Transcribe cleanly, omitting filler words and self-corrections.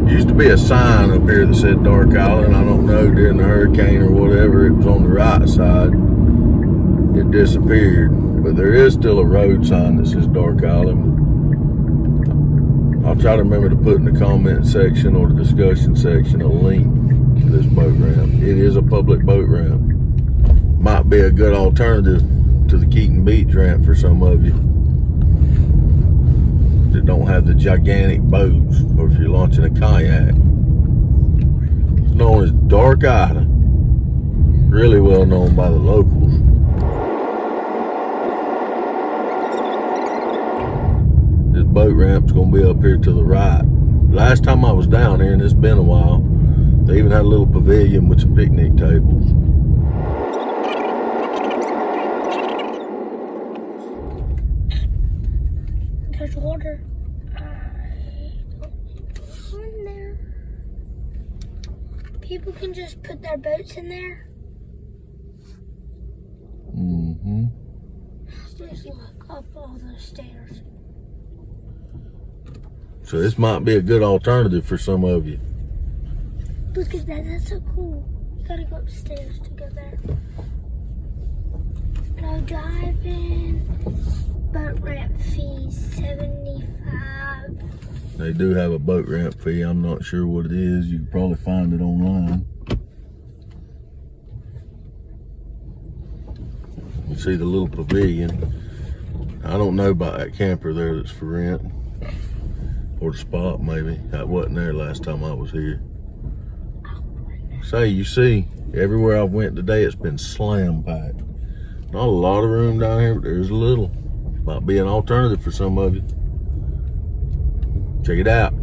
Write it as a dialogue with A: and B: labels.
A: Used to be a sign up here that said Dark Island. I don't know, during the hurricane or whatever, it was on the right side. It disappeared. But there is still a road sign that says Dark Island. I'll try to remember to put in the comment section or the discussion section a link to this boat ramp. It is a public boat ramp. Might be a good alternative to the Keaton Beach ramp for some of you that don't have the gigantic boats, or if you're launching a kayak. It's known as Dark Island. Really well known by the locals. This boat ramp's gonna be up here to the right. Last time I was down here, and it's been a while, they even had a little pavilion with some picnic tables.
B: There's water. In there. People can just put their boats in there.
A: Mm-hmm.
B: Just look up all those stairs.
A: So this might be a good alternative for some of you.
B: Look at that, that's so cool. You gotta go upstairs to go there. No driving. Boat ramp fee, $75.
A: They do have a boat ramp fee. I'm not sure what it is. You can probably find it online. You see the little pavilion. I don't know about that camper there that's for rent. Or the spot, maybe. That wasn't there last time I was here. Say, you see, everywhere I've went today, it's been slam packed. Not a lot of room down here, but there's a little. Might be an alternative for some of you. Check it out.